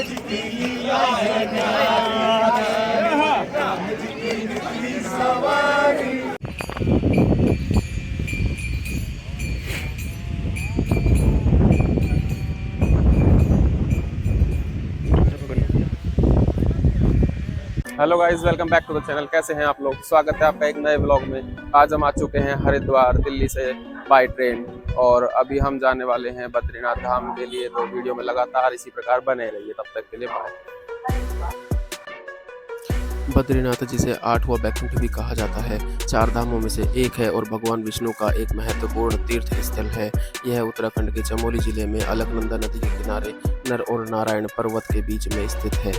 जी की लीला है न्यारी, राम जी की निकली सवारी। Hello guys, welcome back to the channel. कैसे हैं आप लोग? स्वागत है आपका एक नए व्लॉग में। आज हम आ चुके हैं हरिद्वार दिल्ली से बाय ट्रेन, और अभी हम जाने वाले हैं बद्रीनाथ धाम के लिए। तो वीडियो में लगातार इसी प्रकार बने रहिए, तब तक के लिए बाय। बद्रीनाथ जिसे आठवां बैकुंठ भी कहा जाता है, चार धामों में से एक है और भगवान विष्णु का एक महत्वपूर्ण तीर्थ स्थल है। यह उत्तराखंड के चमोली जिले में अलकनंदा नदी के किनारे नर और नारायण पर्वत के बीच में स्थित है।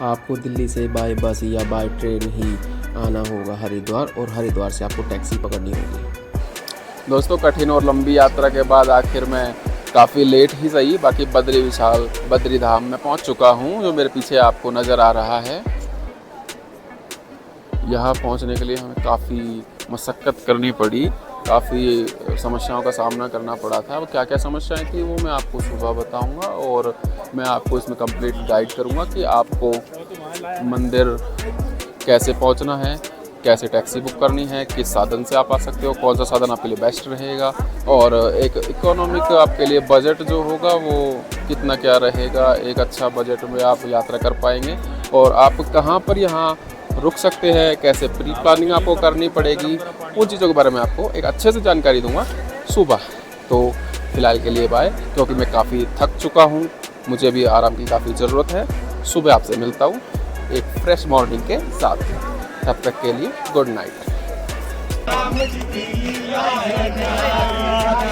आपको दिल्ली से बाय बस या बाय ट्रेन ही आना होगा हरिद्वार, और हरिद्वार से आपको टैक्सी पकड़नी होगी। दोस्तों, कठिन और लंबी यात्रा के बाद आखिर में काफ़ी लेट ही सही, बाकी बद्री विशाल बद्री धाम में पहुंच चुका हूं, जो मेरे पीछे आपको नज़र आ रहा है। यहाँ पहुंचने के लिए हमें काफ़ी मशक्क़त करनी पड़ी, काफ़ी समस्याओं का सामना करना पड़ा था। अब क्या क्या समस्याएं थी वो मैं आपको सुबह बताऊंगा, और मैं आपको इसमें कंप्लीट गाइड करूंगा कि आपको मंदिर कैसे पहुंचना है, कैसे टैक्सी बुक करनी है, किस साधन से आप आ सकते हो, कौन सा साधन आपके लिए बेस्ट रहेगा, और एक इकोनॉमिक आपके लिए बजट जो होगा वो कितना क्या रहेगा। एक अच्छा बजट में आप यात्रा कर पाएंगे, और आप कहाँ पर यहाँ रुक सकते हैं, कैसे प्री प्लानिंग आपको करनी पड़ेगी, उन चीज़ों के बारे में आपको एक अच्छे से जानकारी दूंगा सुबह। तो फिलहाल के लिए बाय, क्योंकि मैं काफ़ी थक चुका हूँ, मुझे भी आराम की काफ़ी ज़रूरत है। सुबह आपसे मिलता हूँ एक फ्रेश मॉर्निंग के साथ। तब तक के लिए गुड नाइट। राम जी की लीला है न्यारी,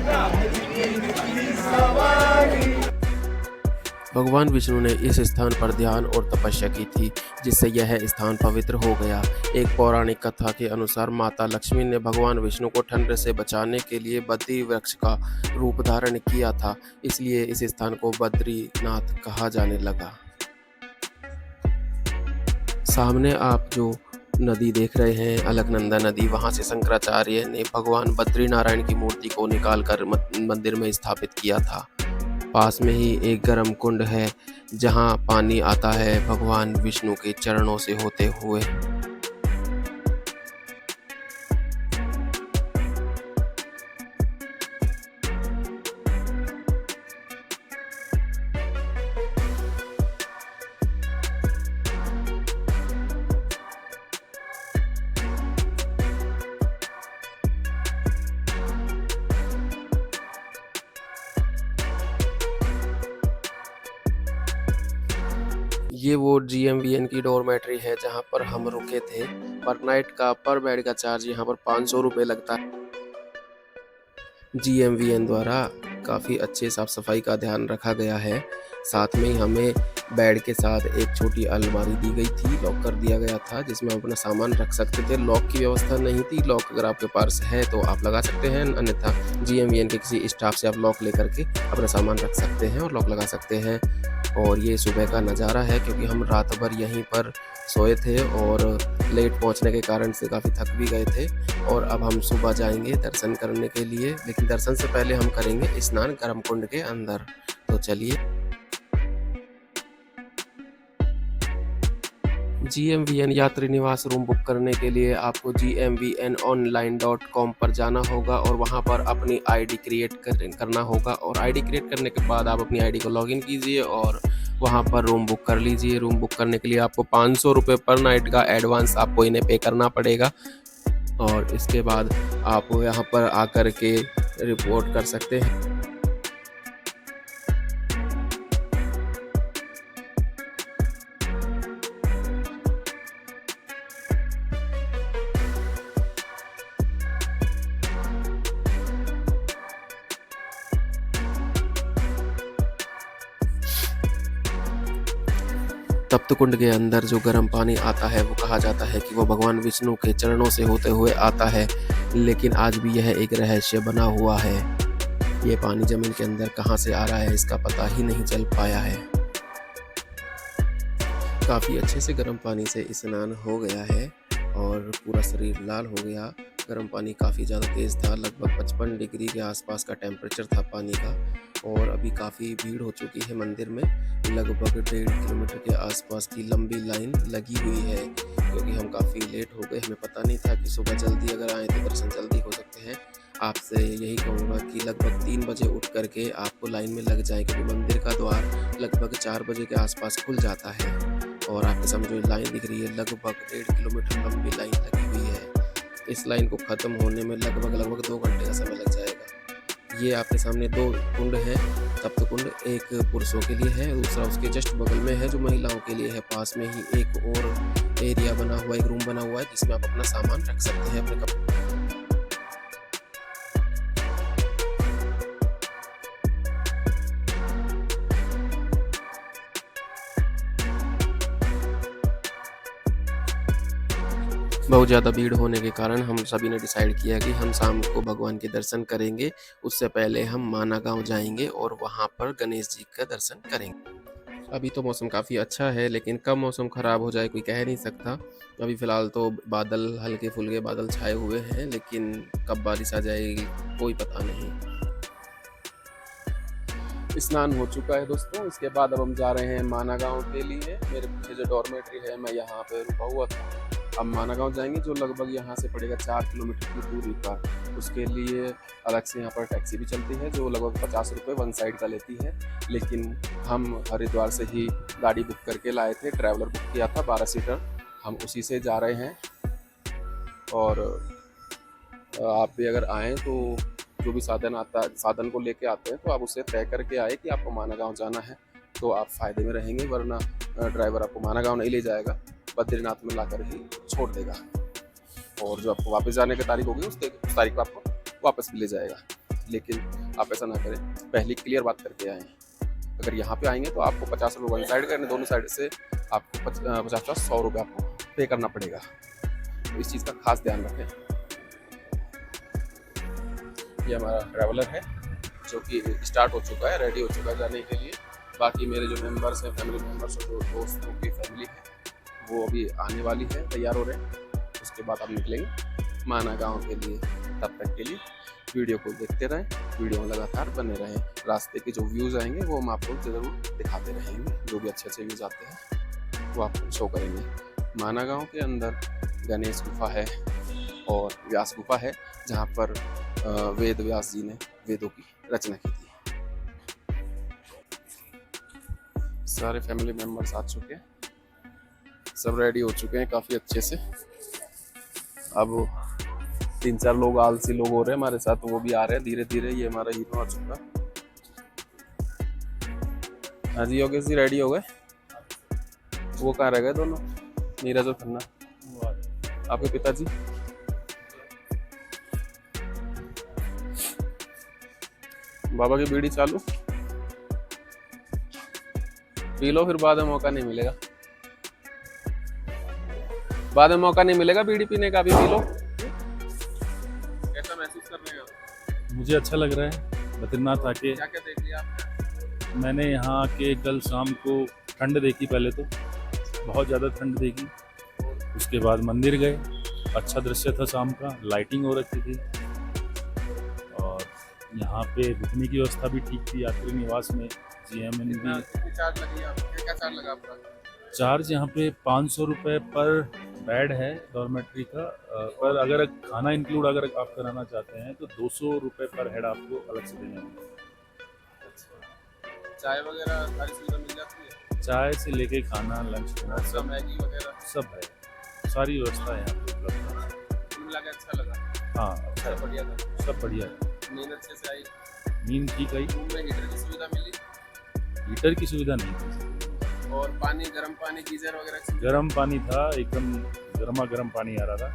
राम जी की निकली सवारी। भगवान विष्णु ने इस स्थान पर ध्यान और तपस्या की थी, जिससे यह स्थान पवित्र हो गया। एक पौराणिक कथा के अनुसार माता लक्ष्मी ने भगवान विष्णु को ठंड से बचाने के लिए बद्री वृक्ष का रूप धारण किया था, इसलिए इस स्थान को बद्रीनाथ कहा जाने लगा। सामने आप जो नदी देख रहे हैं, अलकनंदा नदी, वहां से शंकराचार्य ने भगवान बद्रीनारायण की मूर्ति को निकालकर मंदिर में स्थापित किया था। पास में ही एक गर्म कुंड है, जहां पानी आता है भगवान विष्णु के चरणों से होते हुए। ये वो GMVN की डॉर्मेट्री है जहां पर हम रुके थे। पर नाइट का पर बेड का चार्ज यहाँ पर 500 रुपये लगता है। GMVN द्वारा काफ़ी अच्छे साफ सफाई का ध्यान रखा गया है। साथ में ही हमें बेड के साथ एक छोटी अलमारी दी गई थी, लॉक कर दिया गया था, जिसमें हम अपना सामान रख सकते थे। लॉक की व्यवस्था नहीं थी, लॉक अगर आपके पास है तो आप लगा सकते हैं, अन्यथा GMVN के किसी स्टाफ से आप लॉक लेकर के अपना सामान रख सकते हैं और लॉक लगा सकते हैं। और ये सुबह का नज़ारा है, क्योंकि हम रात भर यहीं पर सोए थे और लेट पहुंचने के कारण से काफ़ी थक भी गए थे। और अब हम सुबह जाएंगे दर्शन करने के लिए, लेकिन दर्शन से पहले हम करेंगे स्नान गर्म कुंड के अंदर। तो चलिए। GMVN यात्री निवास रूम बुक करने के लिए आपको gmvnonline.com पर जाना होगा, और वहां पर अपनी आईडी क्रिएट करना होगा। और आईडी क्रिएट करने के बाद आप अपनी आईडी को लॉगिन कीजिए और वहां पर रूम बुक कर लीजिए। रूम बुक करने के लिए आपको 500 रुपये पर नाइट का एडवांस आपको इन्हें पे करना पड़ेगा, और इसके बाद आप यहाँ पर आकर के रिपोर्ट कर सकते हैं। तप्त कुंड के अंदर जो गर्म पानी आता है वो कहा जाता है कि वो भगवान विष्णु के चरणों से होते हुए आता है, लेकिन आज भी यह एक रहस्य बना हुआ है। ये पानी जमीन के अंदर कहाँ से आ रहा है इसका पता ही नहीं चल पाया है। काफ़ी अच्छे से गर्म पानी से स्नान हो गया है और पूरा शरीर लाल हो गया। गर्म पानी काफ़ी ज़्यादा तेज़ था, लगभग 55 डिग्री के आसपास का टेम्परेचर था पानी का। और अभी काफ़ी भीड़ हो चुकी है मंदिर में, लगभग 1.5 किलोमीटर के आसपास की लंबी लाइन लगी हुई है, क्योंकि हम काफ़ी लेट हो गए। हमें पता नहीं था कि सुबह जल्दी अगर आएँ तो दर्शन जल्दी हो सकते हैं। आपसे यही कहूँगा कि लगभग 3 बजे उठ करके आपको लाइन में लग जाएँ, क्योंकि मंदिर का द्वार लगभग 4 बजे के आसपास खुल जाता है। और आपके समझो लाइन दिख रही है, लगभग 1.5 किलोमीटर लंबी लाइन लगी हुई है। इस लाइन को ख़त्म होने में लगभग 2 घंटे का समय लग जाएगा। ये आपके सामने 2 कुंड हैं, तप्त कुंड, एक पुरुषों के लिए है, दूसरा उसके जस्ट बगल में है जो महिलाओं के लिए है। पास में ही एक और एरिया बना हुआ है, एक रूम बना हुआ है जिसमें आप अपना सामान रख सकते हैं, अपने कपड़े। बहुत ज़्यादा भीड़ होने के कारण हम सभी ने डिसाइड किया कि हम शाम को भगवान के दर्शन करेंगे। उससे पहले हम माना गाँव जाएंगे और वहाँ पर गणेश जी का दर्शन करेंगे। अभी तो मौसम काफ़ी अच्छा है, लेकिन कब मौसम ख़राब हो जाए कोई कह नहीं सकता। अभी फ़िलहाल तो बादल, हल्के फुल्के बादल छाए हुए हैं, लेकिन कब बारिश आ जाएगी कोई पता नहीं। स्नान हो चुका है दोस्तों, इसके बाद अब हम जा रहे हैं माना गाँव के लिए। मेरे पीछे जो डॉर्मेट्री है, मैं यहाँ पे रुका हुआ था। अब माना गाँव जाएंगे, जो लगभग यहाँ से पड़ेगा 4 किलोमीटर की दूरी पर। उसके लिए अलग से यहाँ पर टैक्सी भी चलती है, जो लगभग 50 रुपये वन साइड का लेती है। लेकिन हम हरिद्वार से ही गाड़ी बुक करके लाए थे, ट्रैवलर बुक किया था 12 सीटर, हम उसी से जा रहे हैं। और आप भी अगर आएँ तो जो भी साधन को लेके आते हैं तो आप उससे तय करके आए कि आपको माना गाँव जाना है, तो आप फ़ायदे में रहेंगे। वरना ड्राइवर आपको माना गाँव नहीं ले जाएगा, बद्रीनाथ में लाकर ही छोड़ देगा, और जो आपको वापस जाने की तारीख होगी उस तारीख पर आपको वापस भी ले जाएगा। लेकिन आप ऐसा ना करें, पहले क्लियर बात करके आएँ। अगर यहाँ पे आएंगे तो आपको 50 रुपये वन साइड करने, दोनों साइड से आपको 50-100 रुपये आपको पे करना पड़ेगा। तो इस चीज़ का खास ध्यान रखें। ये हमारा ट्रैवलर है जो कि स्टार्ट हो चुका है, रेडी हो चुका है जाने के लिए। बाकी मेरे जो मेंबर्स हैं, फैमिली मेंबर्स और जो दोस्तों की फैमिली है, वो अभी आने वाली है, तैयार हो रहे हैं। उसके बाद आप निकलेंगे माना गाँव के लिए। तब तक के लिए वीडियो को देखते रहें, वीडियो में लगातार बने रहें। रास्ते के जो व्यूज़ आएंगे वो हम आपको ज़रूर दिखाते रहेंगे। जो भी अच्छे अच्छे व्यूज़ आते हैं वो आपको शो करेंगे। माना गाँव के अंदर गणेश गुफा है और व्यास गुफा है, जहाँ पर वेद व्यास जी ने वेदों की रचना की थी। सारे फैमिली मेम्बर्स आ चुके हैं, सब रेडी हो चुके हैं काफ़ी अच्छे से। अब 3-4 लोग आलसी लोग हो रहे हैं हमारे साथ, तो वो भी आ रहे हैं धीरे धीरे। ये हमारा हीरो आ चुका। हाँ जी योगेश जी रेडी हो गए? वो कहाँ रह गए दोनों, नीरज और खन्ना? आपके पिताजी? बाबा की बीड़ी चालू, पी लो, फिर बाद में मौका नहीं मिलेगा। बाद में मौका नहीं मिलेगा बीड़ी पीने का, भी पी लो। कैसा महसूस कर रहे हो? मुझे अच्छा लग रहा है बद्रीनाथ आके। क्या क्या देख लिया आपने? मैंने यहाँ के कल शाम को ठंड देखी, पहले तो बहुत ज़्यादा ठंड देखी। उसके बाद मंदिर गए, अच्छा दृश्य था शाम का, लाइटिंग हो रखी थी। और यहाँ पे रुकने की व्यवस्था भी ठीक थी, यात्री निवास में GMN भी। चार्ज लगी आपको? क्या चार्ज लगा आपका? चार्ज यहाँ पे 500 रुपये पर बेड है डॉर्मेट्री का, पर अगर खाना इंक्लूड अगर आप कराना चाहते हैं तो 200 रुपये पर हेड आपको अलग से देने होंगे। चाय वगैरह सारी सुविधा मिल जाती है? चाय से लेके खाना, लंच, डिनर सब मैगी वगैरह सब है, सारी व्यवस्था है यहाँ पे उपलब्ध है। कुल मिला के अच्छा लगा? हाँ अच्छा, बढ़िया था, सब बढ़िया है। नींद अच्छे से आई? नींद ठीक आई। रूम में हीटर की सुविधा मिली? हीटर की सुविधा नहीं थी। और पानी, गर्म पानी, गीजर वगैरह? गर्म पानी था, एकदम गर्मा गर्म पानी आ रहा था।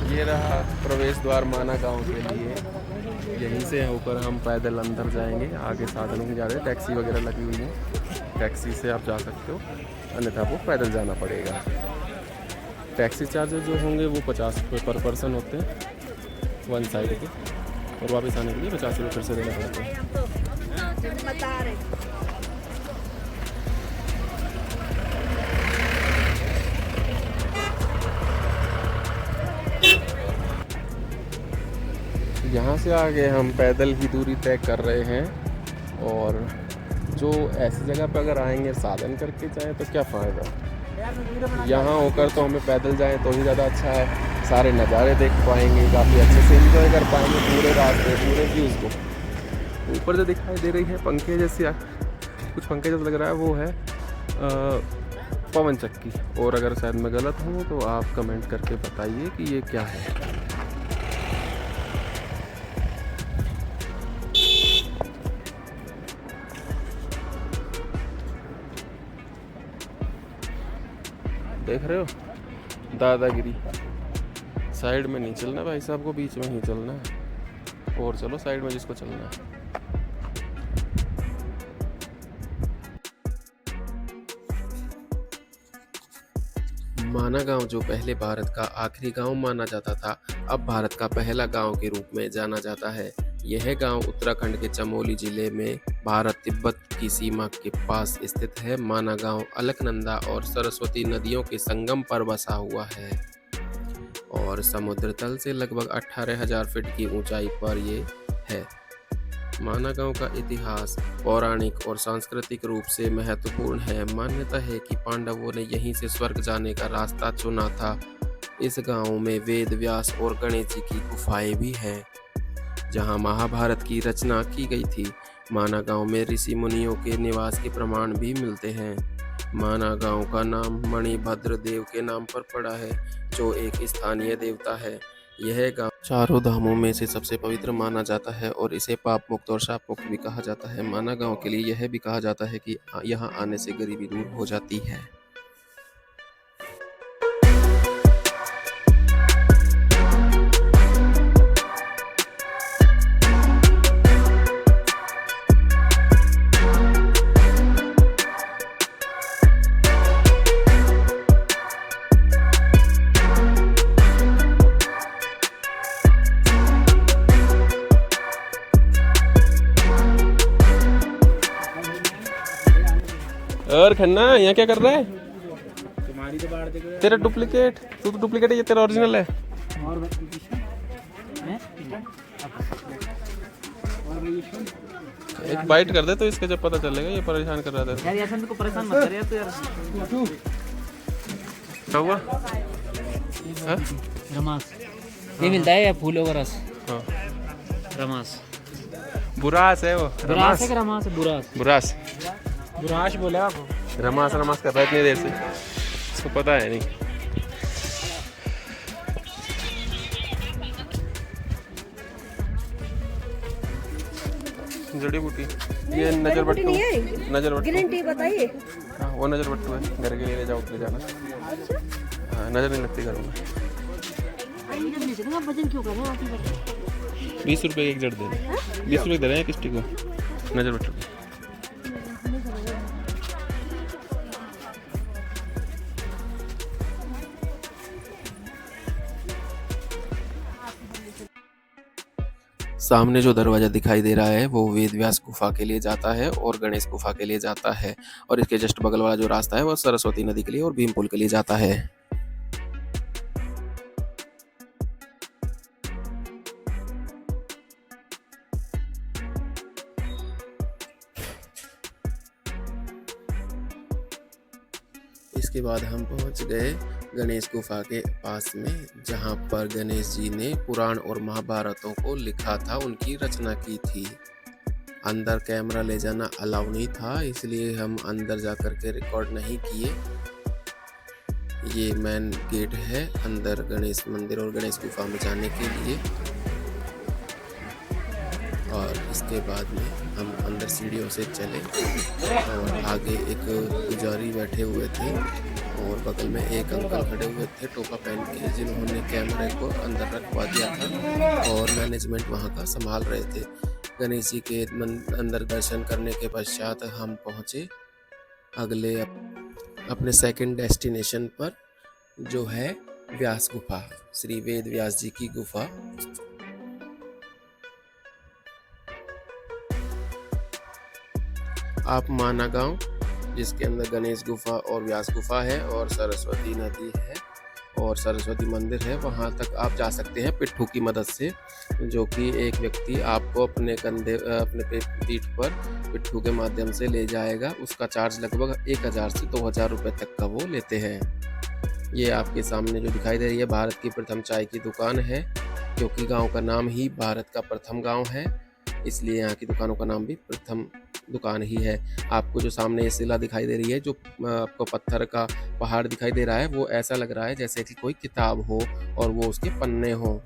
ये रहा प्रवेश द्वार माना गांव के लिए। यहीं से ऊपर हम पैदल अंदर जाएंगे, आगे साधन नहीं जा रहे, टैक्सी वगैरह लगी हुई है, टैक्सी से आप जा सकते हो, अन्यथा आपको पैदल जाना पड़ेगा। टैक्सी चार्जेस जो होंगे वो 50 रुपये पर पर्सन होते हैं वन साइड के, और वापस आने के लिए 50 रुपये फिर से देना पड़ता है। यहाँ से आगे हम पैदल ही दूरी तय कर रहे हैं, और जो ऐसी जगह पर अगर आएंगे साधन करके जाएं तो क्या फ़ायदा। यहाँ होकर तो हमें पैदल जाएं तो ही ज़्यादा अच्छा है, सारे नज़ारे देख पाएंगे, काफ़ी अच्छे से एंजॉय कर पाएंगे पूरे रास्ते, पूरे व्यूज़ को। ऊपर जो दिखाई दे रही है पंखे जैसे, कुछ पंखे जैसा लग रहा है, वो है पवन चक्की, और अगर शायद मैं गलत हूँ तो आप कमेंट करके बताइए कि ये क्या है। देख रहे हो दादागिरी, साइड में नहीं चलना भाई साहब को, बीच में ही चलना है, और चलो साइड में जिसको चलना है। माना गांव जो पहले भारत का आखिरी गांव माना जाता था, अब भारत का पहला गांव के रूप में जाना जाता है। यह गांव उत्तराखंड के चमोली जिले में भारत तिब्बत की सीमा के पास स्थित है। माना गांव अलकनंदा और सरस्वती नदियों के संगम पर बसा हुआ है और समुद्र तल से लगभग 18,000 फीट की ऊंचाई पर ये है। माना गांव का इतिहास पौराणिक और सांस्कृतिक रूप से महत्वपूर्ण है। मान्यता है कि पांडवों ने यहीं से स्वर्ग जाने का रास्ता चुना था। इस गांव में वेद व्यास और गणेश जी की गुफाएं भी हैं, जहां महाभारत की रचना की गई थी। माना गांव में ऋषि मुनियों के निवास के प्रमाण भी मिलते हैं। माना गांव का नाम मणिभद्र देव के नाम पर पड़ा है, जो एक स्थानीय देवता है। यह गांव चारों धामों में से सबसे पवित्र माना जाता है और इसे पाप मुक्त और शाप मुक्त भी कहा जाता है। माना गांव के लिए यह भी कहा जाता है कि यहाँ आने से गरीबी दूर हो जाती है। और खन्ना यहाँ क्या कर रहा है? तुम्हारी तो बाढ़ देख रहे तेरा डुप्लीकेट, तू तो डुप्लीकेट है, ये तेरा ओरिजिनल है। और एक बाइट कर दे तो इसके जब पता चलेगा। ये परेशान कर रहा था यार, ऐसा को परेशान मत कर यार तू यार। क्या हुआ? हाँ? रमास ये मिलता है या फूलों का रस? हाँ। रमास बुरास है वो। बुरास है कि रमास है? बुरास बुरास बुराश बोले आपको। रमास रमास कर रहा है इतनी देर से, इसको पता है नहीं। जड़ी बूटी, ये नजर बट्टू, नजर बट्टू ग्रीन टी बताइए। हाँ वो नजर बट्टू है, घर के लिए ले जाओ, ले जाना। हाँ नजर नहीं लगती घर में। वजन क्यों कर रहे हैं आप? 20 रुपये एक जड़ दे रहे हैं, 20 रुपये दे रहे हैं किस्टी को, नजर बट्टू को। सामने जो दरवाज़ा दिखाई दे रहा है वो वेद व्यास गुफा के लिए जाता है और गणेश गुफा के लिए जाता है, और इसके जस्ट बगल वाला जो रास्ता है वो सरस्वती नदी के लिए और भीमपुल के लिए जाता है। इसके बाद हम पहुंच गए गणेश गुफा के पास में, जहां पर गणेश जी ने पुराण और महाभारतों को लिखा था, उनकी रचना की थी। अंदर कैमरा ले जाना अलाउ नहीं था, इसलिए हम अंदर जा कर के रिकॉर्ड नहीं किए। ये मेन गेट है अंदर गणेश मंदिर और गणेश गुफा में जाने के लिए, और इसके बाद में हम अंदर सीढ़ियों से चले और आगे एक पुजारी बैठे हुए थे और बगल में एक अंकल खड़े हुए थे टोपा पहन के, जिन्होंने कैमरे को अंदर रखवा दिया था और मैनेजमेंट वहां का संभाल रहे थे। गणेश जी के अंदर दर्शन करने के पश्चात हम पहुंचे अगले अपने सेकंड डेस्टिनेशन पर, जो है व्यास गुफा, श्री वेद व्यास जी की गुफा। आप माना गांव, जिसके अंदर गणेश गुफा और व्यास गुफा है और सरस्वती नदी है, और सरस्वती मंदिर है, वहाँ तक आप जा सकते हैं पिट्ठू की मदद से, जो कि एक व्यक्ति आपको अपने कंधे अपने पीठ पर पिट्ठू के माध्यम से ले जाएगा। उसका चार्ज लगभग 1000 से 2000 रुपये तक का वो लेते हैं। ये आपके सामने जो दिखाई दे रही है भारत की प्रथम चाय की दुकान है, क्योंकि गांव का नाम ही भारत का प्रथम गांव है, इसलिए यहाँ की दुकानों का नाम भी प्रथम दुकान ही है। आपको जो सामने ये शिला दिखाई दे रही है, जो आपको पत्थर का पहाड़ दिखाई दे रहा है, वो ऐसा लग रहा है जैसे कि कोई किताब हो और वो उसके पन्ने हों।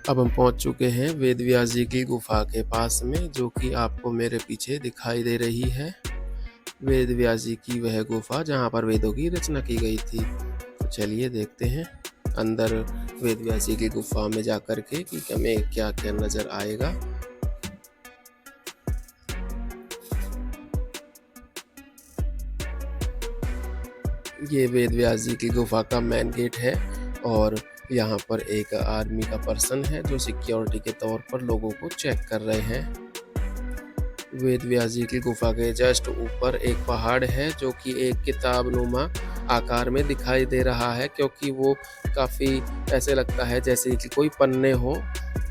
अब हम पहुंच चुके हैं वेद व्यास जी की गुफा के पास में, जो कि आपको मेरे पीछे दिखाई दे रही है। वेद व्यास जी की वह गुफा जहां पर वेदों की रचना की गई थी। तो चलिए देखते हैं अंदर वेद व्यास जी की गुफा में जाकर के कि हमें क्या क्या नजर आएगा। ये वेद व्यास जी की गुफा का मेन गेट है और यहाँ पर एक आर्मी का पर्सन है जो सिक्योरिटी के तौर पर लोगों को चेक कर रहे हैं। वेद व्यास जी की गुफा के जस्ट ऊपर एक पहाड़ है जो कि एक किताबनुमा आकार में दिखाई दे रहा है, क्योंकि वो काफ़ी ऐसे लगता है जैसे कि कोई पन्ने हो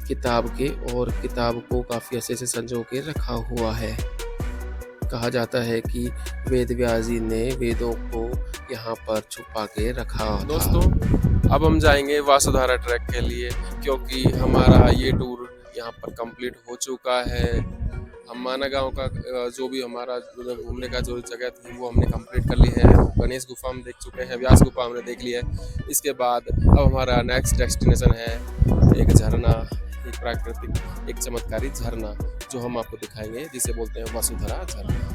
किताब के, और किताब को काफ़ी अच्छे से संजो के रखा हुआ है। कहा जाता है कि वेद व्यास जी ने वेदों को यहाँ पर छुपा के रखा था। दोस्तों, अब हम जाएंगे वासुधारा ट्रैक के लिए, क्योंकि हमारा ये टूर यहाँ पर कंप्लीट हो चुका है। हम माना गांव का जो भी हमारा घूमने का जो जगह थी वो हमने कंप्लीट कर ली है। गणेश गुफा हम देख चुके हैं, व्यास गुफा हमने देख ली है। इसके बाद अब हमारा नेक्स्ट डेस्टिनेशन है एक झरना, एक प्राकृतिक एक चमत्कारी झरना, जो हम आपको दिखाएंगे, जिसे बोलते हैं वासुधारा झरना।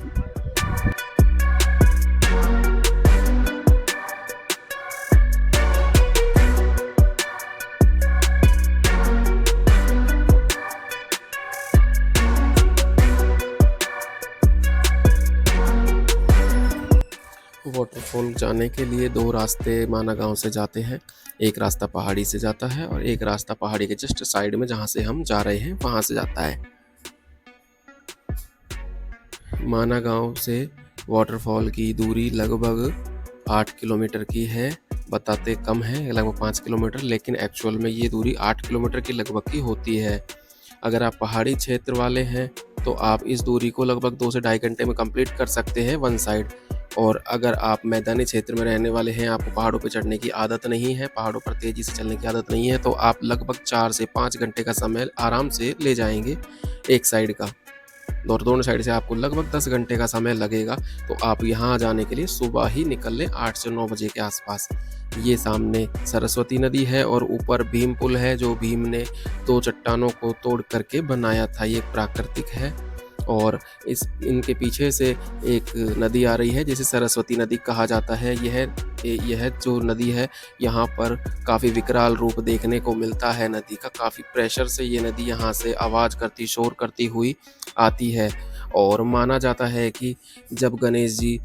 वाटरफॉल जाने के लिए दो रास्ते माना गांव से जाते हैं। एक रास्ता पहाड़ी से जाता है और एक रास्ता पहाड़ी के जस्ट साइड में जहां से हम जा रहे हैं वहां से जाता है। माना गांव से वाटरफॉल की दूरी लगभग 8 किलोमीटर की है। बताते कम है लगभग 5 किलोमीटर, लेकिन एक्चुअल में ये दूरी 8 किलोमीटर की लगभग की होती है। अगर आप पहाड़ी क्षेत्र वाले हैं तो आप इस दूरी को लगभग 2 से ढाई घंटे में कंप्लीट कर सकते हैं वन साइड। और अगर आप मैदानी क्षेत्र में रहने वाले हैं, आपको पहाड़ों पर चढ़ने की आदत नहीं है, पहाड़ों पर तेज़ी से चलने की आदत नहीं है, तो आप लगभग 4 से 5 घंटे का समय आराम से ले जाएंगे एक साइड का, और दोनों साइड से आपको लगभग 10 घंटे का समय लगेगा। तो आप यहाँ जाने के लिए सुबह ही निकल लें 8 से 9 बजे के आसपास। ये सामने सरस्वती नदी है और ऊपर भीम पुल है, जो भीम ने 2 चट्टानों को तोड़ करके बनाया था। ये प्राकृतिक है और इनके पीछे से एक नदी आ रही है जिसे सरस्वती नदी कहा जाता है। यह जो नदी है, यहाँ पर काफ़ी विकराल रूप देखने को मिलता है नदी का। काफ़ी प्रेशर से ये नदी यहाँ से आवाज़ करती, शोर करती हुई आती है। और माना जाता है कि जब गणेश जी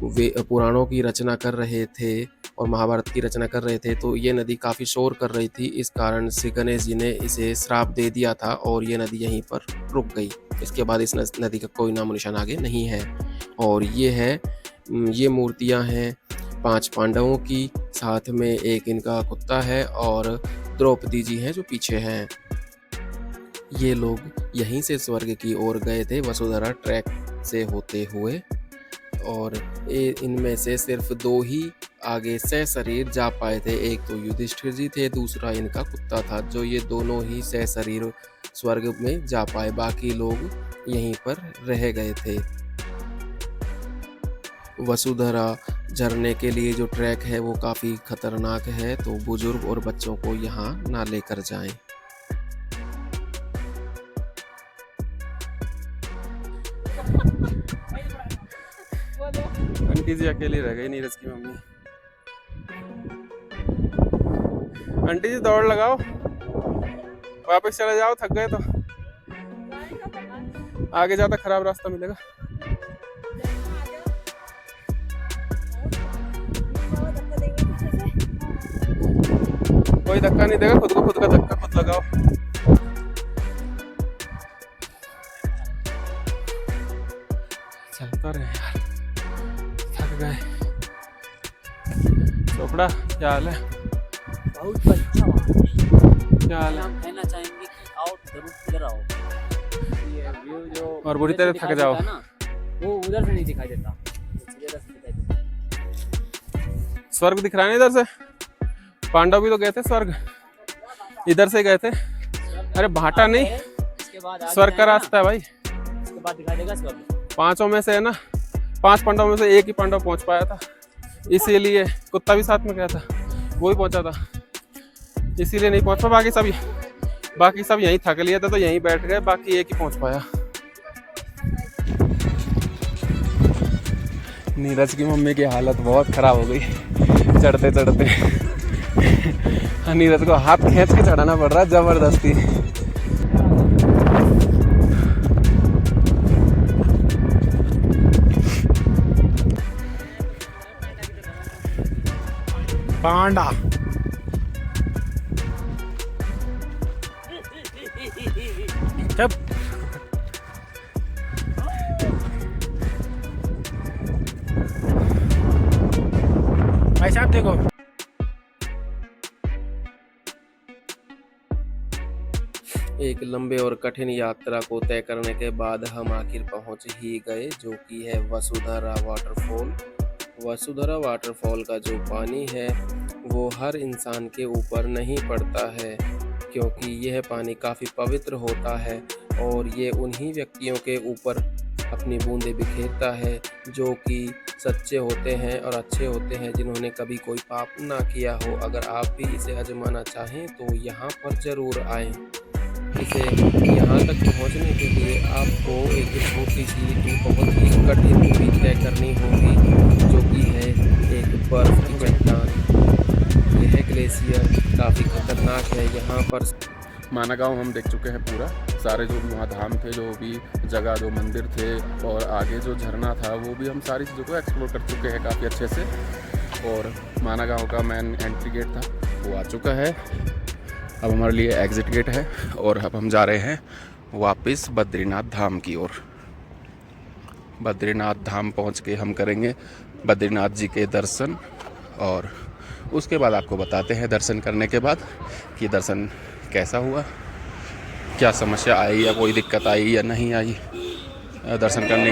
वे पुराणों की रचना कर रहे थे और महाभारत की रचना कर रहे थे, तो ये नदी काफ़ी शोर कर रही थी। इस कारण से गणेश जी ने इसे श्राप दे दिया था और ये नदी यहीं पर रुक गई। इसके बाद इस नदी का कोई नामो निशान आगे नहीं है। और ये मूर्तियां हैं 5 पांडवों की, साथ में एक इनका कुत्ता है और द्रौपदी जी हैं जो पीछे हैं। ये लोग यहीं से स्वर्ग की ओर गए थे वसुधारा ट्रैक से होते हुए, और इनमें से सिर्फ 2 ही आगे सशरीर जा पाए थे। एक तो युधिष्ठिर जी थे, दूसरा इनका कुत्ता था, जो ये दोनों ही सशरीर स्वर्ग में जा पाए, बाकी लोग यहीं पर रह गए थे। वसुधरा झरने के लिए जो ट्रैक है वो काफ़ी खतरनाक है, तो बुजुर्ग और बच्चों को यहाँ ना लेकर जाएं। आंटी जी अकेली रह गई, नीरज की मम्मी। आंटी जी दौड़ लगाओ, वापस चले जाओ, थक गए तो। आगे ज्यादा खराब रास्ता मिलेगा। कोई धक्का नहीं देगा, खुद को खुद का धक्का खुद लगाओ। चलता रहे यार, थक गए। चोपड़ा क्या हाल है? बहुत अच्छा क्या हाल है? हम कहना चाहेंगे कि आओ, जरूर इधर आओ। ये व्यू जो और बुरी इधर तरह से थक दिखाई जाओ। देता है ना, वो उधर से नहीं दिखाई देता, इधर से दिखाई देता। स्वर्ग दिख रहा है ना इधर से। पांडव भी तो गए थे स्वर्ग, इधर से गए थे। अरे भाटा नहीं, इसके बाद आगे स्वर्ग का जाएंगे ना, रास्ता है भाई। इसके बाद दिखाई देगा स्वर्ग। 5 में से है ना, 5 पांडवों में से एक ही पांडव पहुंच पाया था, इसीलिए कुत्ता भी साथ में गया था, वो ही पहुंचा था, इसीलिए नहीं पहुंच पाया। बाकी सब यहीं थक लिए थे तो यहीं बैठ गए, बाकी एक ही पहुंच पाया। नीरज की मम्मी की हालत बहुत खराब हो गई चढ़ते चढ़ते। नीरज को हाथ खींच के चढ़ाना पड़ रहा है जबरदस्ती। पांडा चुप। भाई साहब देखो, एक लंबे और कठिन यात्रा को तय करने के बाद हम आखिर पहुंच ही गए, जो कि है वसुधरा वाटरफॉल। वसुधरा वाटरफॉल का जो पानी है वो हर इंसान के ऊपर नहीं पड़ता है, क्योंकि यह पानी काफ़ी पवित्र होता है और ये उन्हीं व्यक्तियों के ऊपर अपनी बूंदें बिखेरता है जो कि सच्चे होते हैं और अच्छे होते हैं, जिन्होंने कभी कोई पाप ना किया हो। अगर आप भी इसे आजमाना चाहें तो यहाँ पर ज़रूर आएं। इसे यहाँ तक पहुँचने के लिए आपको एक छोटी सी बहुत ही कठिन दूरी तय करनी होगी, जो कि है एक बर्फ़ की चट्टान। यह ग्लेशियर काफ़ी खतरनाक है। यहाँ पर माना गाँव हम देख चुके हैं पूरा, सारे जो वहाँ धाम थे, जो भी जगह, जो मंदिर थे और आगे जो झरना था, वो भी हम सारी चीज़ों को एक्सप्लोर कर चुके हैं काफ़ी अच्छे से। और माना गाँव का मेन एंट्री गेट था वो आ चुका है, अब हमारे लिए एग्ज़िट गेट है और अब हम जा रहे हैं वापस बद्रीनाथ धाम की ओर। बद्रीनाथ धाम पहुँच के हम करेंगे बद्रीनाथ जी के दर्शन और उसके बाद आपको बताते हैं दर्शन करने के बाद कि दर्शन कैसा हुआ, क्या समस्या आई या कोई दिक्कत आई या नहीं आई दर्शन करने